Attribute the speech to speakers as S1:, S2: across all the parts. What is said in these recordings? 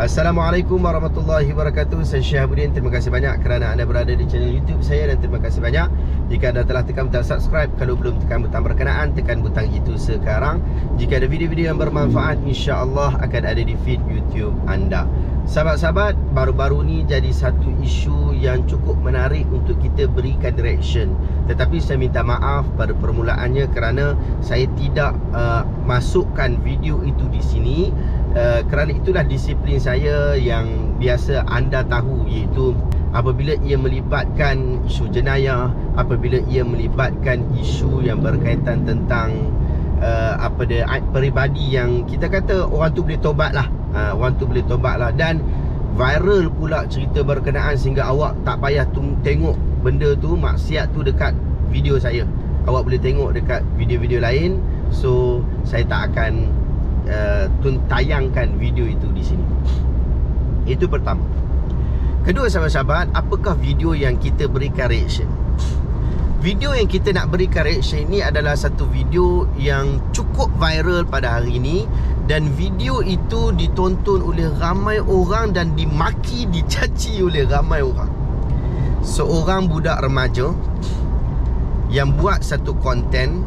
S1: Assalamualaikum warahmatullahi wabarakatuh. Saya Syahabuddin. Terima kasih banyak kerana anda berada di channel YouTube saya, dan terima kasih banyak jika anda telah tekan butang subscribe. Kalau belum tekan butang berkenaan, tekan butang itu sekarang. Jika ada video-video yang bermanfaat, insya-Allah akan ada di feed YouTube anda. Sahabat-sahabat, baru-baru ni jadi satu isu yang cukup menarik untuk kita berikan direction. Tetapi saya minta maaf pada permulaannya kerana saya tidak masukkan video itu di sini. Kerana itulah disiplin saya yang biasa anda tahu, iaitu apabila ia melibatkan isu jenayah, apabila ia melibatkan isu yang berkaitan tentang peribadi yang kita kata orang tu boleh tobat lah, orang tu boleh tobat lah, dan viral pula cerita berkenaan sehingga awak tak payah tengok benda tu, maksiat tu dekat video saya. Awak boleh tengok dekat video-video lain. So saya tak akan tayangkan video itu di sini. Itu pertama. Kedua, sahabat-sahabat, apakah video yang kita berikan reaction? Video yang kita nak berikan reaction ini adalah satu video yang cukup viral pada hari ini, dan video itu ditonton oleh ramai orang dan dimaki, dicaci oleh ramai orang. Seorang budak remaja yang buat satu konten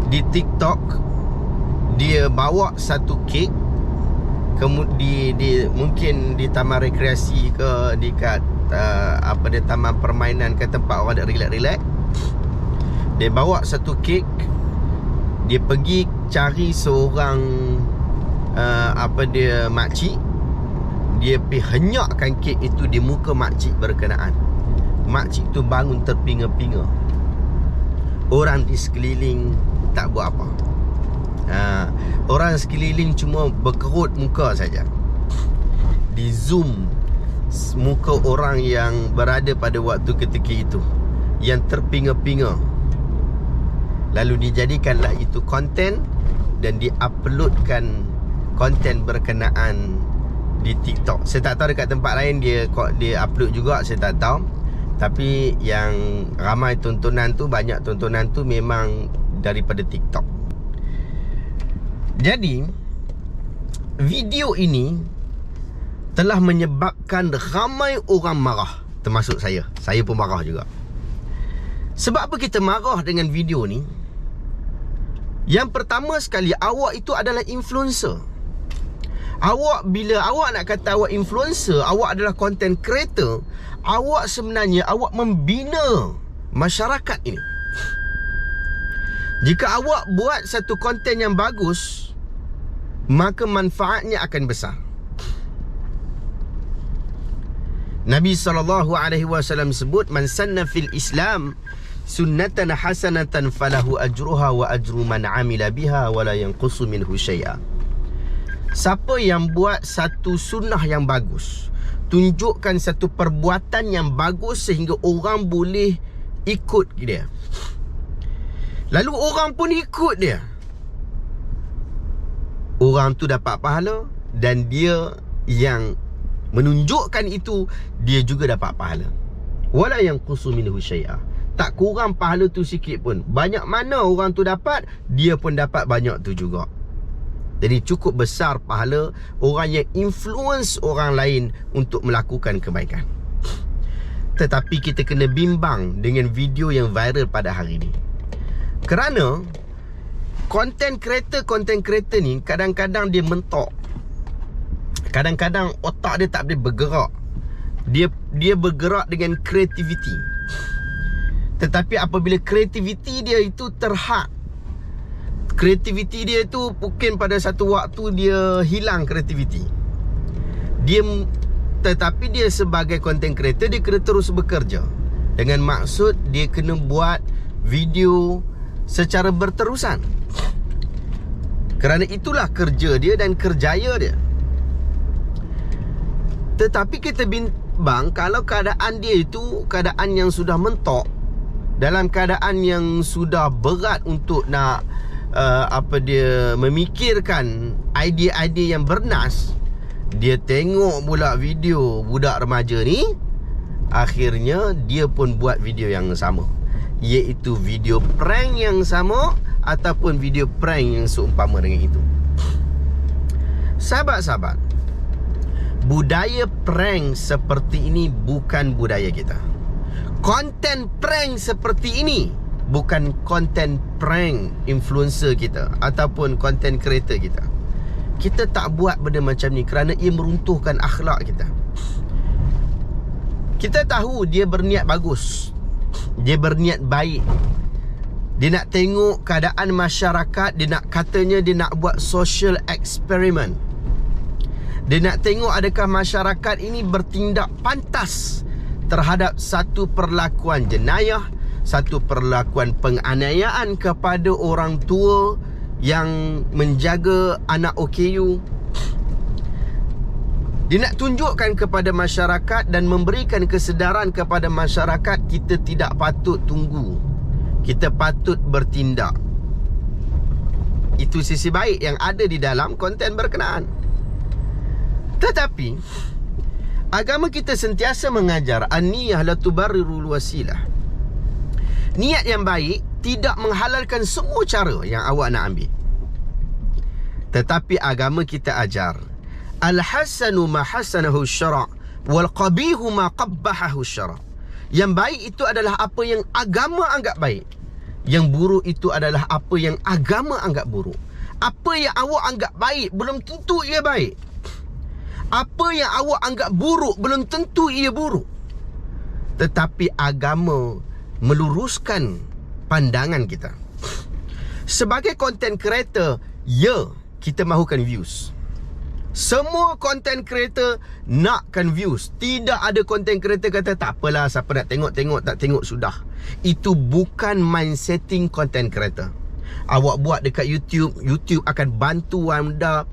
S1: di TikTok. Dia bawa satu kek, kemudian mungkin di taman rekreasi ke, dekat taman permainan ke, tempat orang nak relax-relax. Dia bawa satu kek. Dia pergi cari seorang makcik. Dia pergi henyakkan kek itu di muka makcik berkenaan. Makcik tu bangun terpinga-pinga. Orang di sekeliling tak buat apa. Orang sekeliling cuma berkerut muka saja. Di zoom muka orang yang berada pada waktu ketika itu, yang terpinga-pinga. Lalu dijadikanlah itu konten dan diuploadkan konten berkenaan di TikTok. Saya tak tahu dekat tempat lain dia upload juga, saya tak tahu. Tapi yang ramai tontonan tu, banyak tontonan tu memang daripada TikTok. Jadi video ini telah menyebabkan ramai orang marah, termasuk saya. Saya pun marah juga. Sebab apa kita marah dengan video ni? Yang pertama sekali, awak itu adalah influencer. Bila awak nak kata awak influencer, awak adalah content creator, awak sebenarnya awak membina masyarakat ini. Jika awak buat satu konten yang bagus, maka manfaatnya akan besar. Nabi SAW sebut, man sanna fil Islam sunnatan hasanatan falahu ajruha wa ajru man amila biha wa la yanqusu minhu syai'a. Siapa yang buat satu sunnah yang bagus, tunjukkan satu perbuatan yang bagus sehingga orang boleh ikut dia, lalu orang pun ikut dia, orang tu dapat pahala, dan dia yang menunjukkan itu, dia juga dapat pahala. Wala yanqusu minhu syai'a. Tak kurang pahala tu sikit pun. Banyak mana orang tu dapat, dia pun dapat banyak tu juga. Jadi cukup besar pahala orang yang influence orang lain untuk melakukan kebaikan. Tetapi kita kena bimbang dengan video yang viral pada hari ini. Kerana content creator ni kadang-kadang dia mentok. Kadang-kadang otak dia tak boleh bergerak. Dia bergerak dengan kreativiti. Tetapi apabila kreativiti dia itu terhad, kreativiti dia itu mungkin pada satu waktu dia hilang kreativiti. Tetapi dia sebagai content creator, dia kena terus bekerja. Dengan maksud dia kena buat video secara berterusan. Kerana itulah kerja dia dan kerjaya dia. Tetapi kita bimbang kalau keadaan dia itu keadaan yang sudah mentok, dalam keadaan yang sudah berat untuk nak memikirkan idea-idea yang bernas. Dia tengok pula video budak remaja ni, akhirnya dia pun buat video yang sama, iaitu video prank yang sama ataupun video prank yang seumpama dengan itu. Sahabat-sahabat, Budaya prank seperti ini bukan budaya kita. Konten prank seperti ini bukan konten prank influencer kita ataupun konten creator kita. Kita tak buat benda macam ni kerana ia meruntuhkan akhlak kita. Kita tahu dia berniat bagus, dia berniat baik. Dia nak tengok keadaan masyarakat, dia nak katanya dia nak buat social experiment. Dia nak tengok adakah masyarakat ini bertindak pantas terhadap satu perlakuan jenayah, satu perlakuan penganiayaan kepada orang tua yang menjaga anak OKU. Dia nak tunjukkan kepada masyarakat dan memberikan kesedaran kepada masyarakat, kita tidak patut tunggu, kita patut bertindak. Itu sisi baik yang ada di dalam konten berkenaan. Tetapi agama kita sentiasa mengajar an-niyah la tubarrirul wasilah. Niat yang baik tidak menghalalkan semua cara yang awak nak ambil. Tetapi agama kita ajar al-hasanu ma hasanahu syara' wal qabihu ma qabbahahu syara'. Yang baik itu adalah apa yang agama anggap baik. Yang buruk itu adalah apa yang agama anggap buruk. Apa yang awak anggap baik belum tentu ia baik. Apa yang awak anggap buruk belum tentu ia buruk. Tetapi agama meluruskan pandangan kita. Sebagai content creator, ya, kita mahukan views. Semua content creator nakkan views. Tidak ada content creator kata tak apalah, siapa nak tengok-tengok, tak tengok sudah. Itu bukan mindsetting content creator. Awak buat dekat YouTube, YouTube akan bantu anda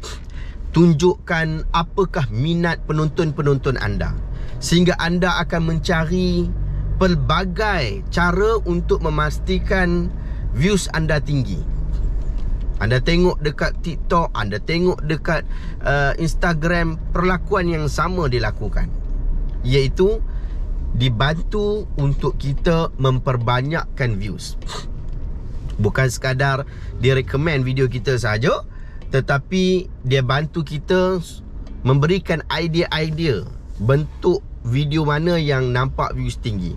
S1: tunjukkan apakah minat penonton-penonton anda, sehingga anda akan mencari pelbagai cara untuk memastikan views anda tinggi. Anda tengok dekat TikTok, anda tengok dekat Instagram, perlakuan yang sama dilakukan, iaitu dibantu untuk kita memperbanyakkan views. Bukan sekadar dia recommend video kita saja, tetapi dia bantu kita memberikan idea-idea bentuk video mana yang nampak views tinggi.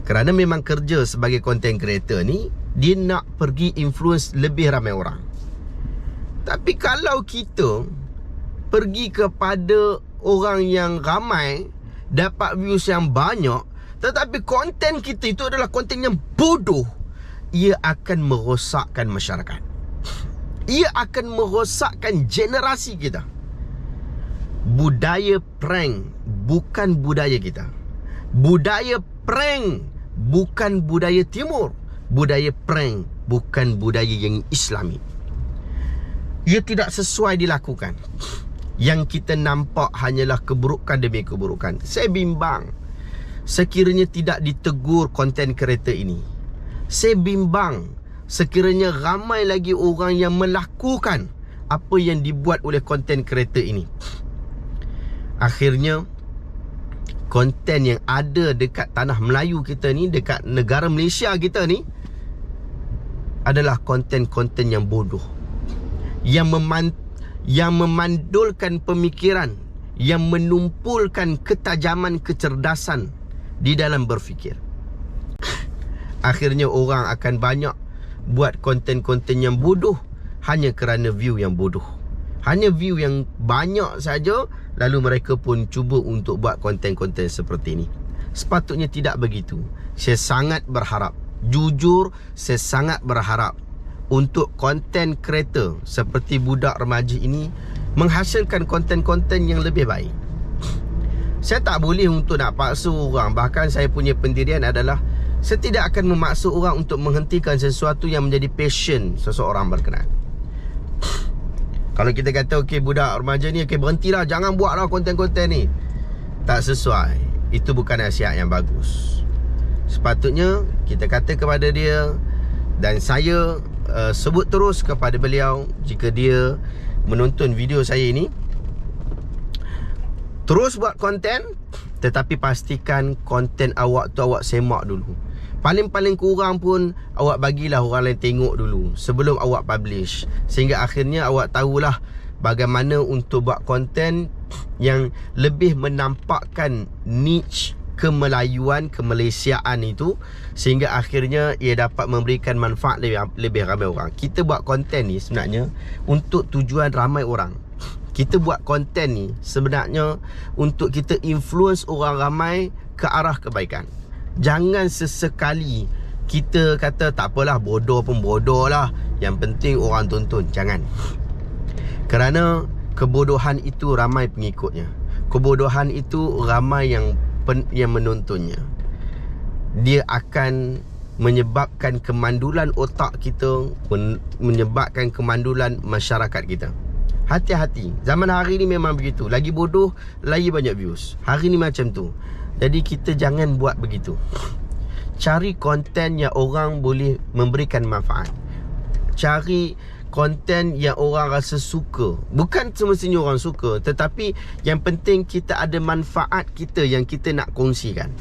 S1: Kerana memang kerja sebagai content creator ni, dia nak pergi influence lebih ramai orang. Tapi kalau kita pergi kepada orang yang ramai, dapat views yang banyak, tetapi konten kita itu adalah konten yang bodoh, ia akan merosakkan masyarakat. Ia akan merosakkan generasi kita. Budaya prank bukan budaya kita. Budaya prank bukan budaya timur. Budaya prank bukan budaya yang Islami. Ia tidak sesuai dilakukan. Yang kita nampak hanyalah keburukan demi keburukan. Saya bimbang sekiranya tidak ditegur content creator ini. Saya bimbang sekiranya ramai lagi orang yang melakukan apa yang dibuat oleh content creator ini. Akhirnya konten yang ada dekat tanah Melayu kita ni, dekat negara Malaysia kita ni, adalah konten-konten yang bodoh, yang memandulkan pemikiran, yang menumpulkan ketajaman kecerdasan di dalam berfikir. Akhirnya orang akan banyak buat konten-konten yang bodoh hanya kerana view yang bodoh. Hanya view yang banyak saja, lalu mereka pun cuba untuk buat konten-konten seperti ini. Sepatutnya tidak begitu. Saya sangat berharap, jujur saya sangat berharap untuk content creator seperti budak remaja ini menghasilkan konten-konten yang lebih baik. Saya tak boleh untuk nak paksa orang. Bahkan saya punya pendirian adalah saya tidak akan memaksa orang untuk menghentikan sesuatu yang menjadi passion seseorang berkenaan. Kalau kita kata okey, budak remaja ni okey, berhentilah, jangan buatlah konten-konten ni, tak sesuai. Itu bukan nasihat yang bagus. Sepatutnya kita kata kepada dia, dan saya sebut terus kepada beliau, jika dia menonton video saya ini, terus buat konten, tetapi pastikan konten awak tu awak semak dulu. Paling-paling kurang pun awak bagilah orang lain tengok dulu sebelum awak publish, sehingga akhirnya awak tahulah bagaimana untuk buat konten yang lebih menampakkan niche kemelayuan, kemalaysiaan itu, sehingga akhirnya ia dapat memberikan manfaat lebih ramai orang. Kita buat konten ni sebenarnya untuk tujuan ramai orang. Kita buat konten ni sebenarnya untuk kita influence orang ramai ke arah kebaikan. Jangan sesekali kita kata tak apalah, bodoh pun bodoh lah, yang penting orang tonton. Jangan. Kerana kebodohan itu ramai pengikutnya. Kebodohan itu ramai yang menontonnya. Dia akan menyebabkan kemandulan otak kita, menyebabkan kemandulan masyarakat kita. Hati-hati. Zaman hari ni memang begitu. Lagi bodoh, lagi banyak views. Hari ni macam tu. Jadi kita jangan buat begitu. Cari konten yang orang boleh memberikan manfaat. Cari konten yang orang rasa suka. Bukan semestinya orang suka, tetapi yang penting kita ada manfaat kita yang kita nak kongsikan.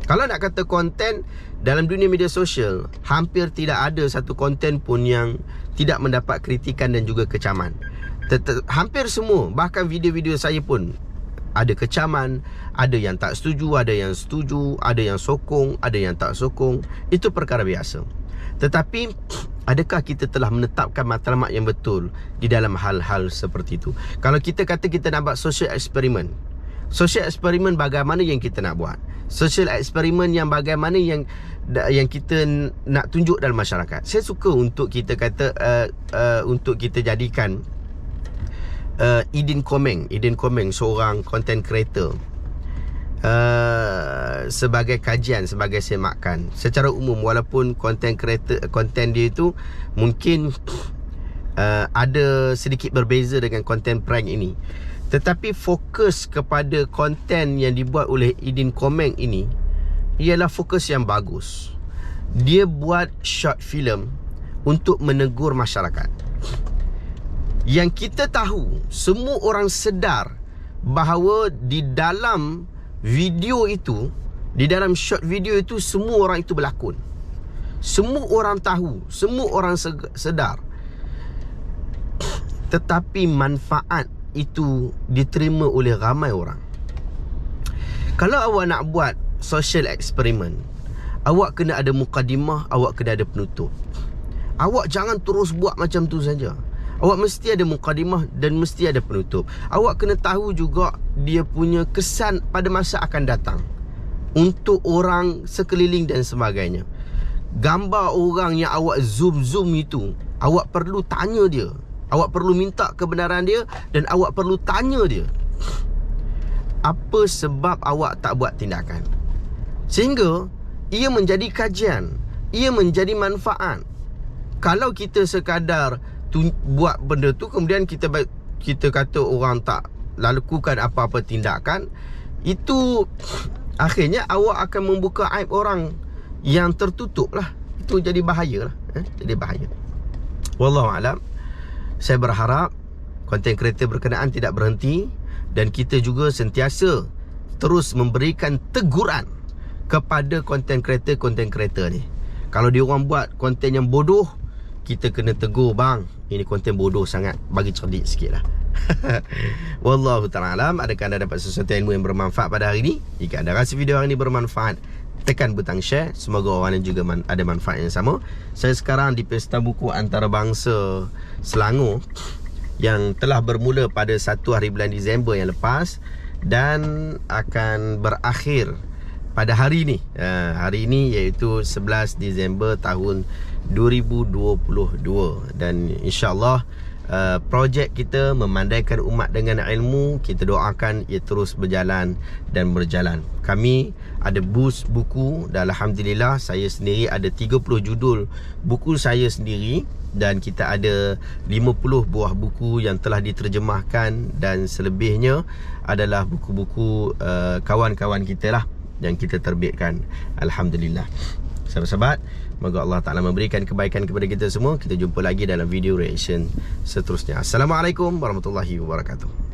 S1: Kalau nak kata konten dalam dunia media sosial, hampir tidak ada satu konten pun yang tidak mendapat kritikan dan juga kecaman. Hampir semua, bahkan video-video saya pun ada kecaman, ada yang tak setuju, ada yang setuju, ada yang sokong, ada yang tak sokong. Itu perkara biasa. Tetapi adakah kita telah menetapkan matlamat yang betul di dalam hal-hal seperti itu? Kalau kita kata kita nak buat social eksperimen, social eksperimen bagaimana yang kita nak buat? Social eksperimen yang bagaimana yang kita nak tunjuk dalam masyarakat? Saya suka untuk kita kata untuk kita jadikan Idin Komeng seorang content creator sebagai kajian, sebagai semakan secara umum. Walaupun content dia itu mungkin ada sedikit berbeza dengan content prank ini, tetapi fokus kepada konten yang dibuat oleh Idin Komeng ini ialah fokus yang bagus. Dia buat short film untuk menegur masyarakat. Yang kita tahu, semua orang sedar bahawa di dalam video itu, di dalam short video itu, semua orang itu berlakon. Semua orang tahu, semua orang sedar. Tetapi manfaat itu diterima oleh ramai orang. Kalau awak nak buat social eksperimen, awak kena ada mukadimah, awak kena ada penutup. Awak jangan terus buat macam tu saja. Awak mesti ada mukadimah dan mesti ada penutup. Awak kena tahu juga dia punya kesan pada masa akan datang untuk orang sekeliling dan sebagainya. Gambar orang yang awak zoom itu, awak perlu tanya dia, awak perlu minta kebenaran dia, dan awak perlu tanya dia apa sebab awak tak buat tindakan, sehingga ia menjadi kajian, ia menjadi manfaat. Kalau kita sekadar buat benda tu, kemudian kita kata orang tak lakukan apa-apa tindakan, itu akhirnya awak akan membuka aib orang yang tertutup lah. Itu jadi bahaya lah, jadi bahaya. Wallahualam. Saya berharap konten kreator berkenaan tidak berhenti, dan kita juga sentiasa terus memberikan teguran kepada konten kreator ni. Kalau dia orang buat konten yang bodoh, kita kena tegur, bang, ini konten bodoh sangat, bagi cerdik sikit lah. Wallahu ta'ala alam. Adakah anda dapat sesuatu ilmu yang bermanfaat pada hari ini? Jika anda rasa video hari ini bermanfaat, tekan butang share. Semoga orang yang juga ada manfaat yang sama. Saya sekarang di Pesta Buku Antarabangsa Selangor yang telah bermula pada 1 hari bulan Disember yang lepas dan akan berakhir pada hari ini. Hari ini iaitu 11 Disember tahun 2022, dan insyaAllah projek kita memandaikan umat dengan ilmu, kita doakan ia terus berjalan dan berjalan. Kami ada booth buku dan alhamdulillah saya sendiri ada 30 judul buku saya sendiri, dan kita ada 50 buah buku yang telah diterjemahkan, dan selebihnya adalah buku-buku kawan-kawan kita lah yang kita terbitkan. Alhamdulillah. Sahabat-sahabat, semoga Allah Ta'ala memberikan kebaikan kepada kita semua. Kita jumpa lagi dalam video reaction seterusnya. Assalamualaikum warahmatullahi wabarakatuh.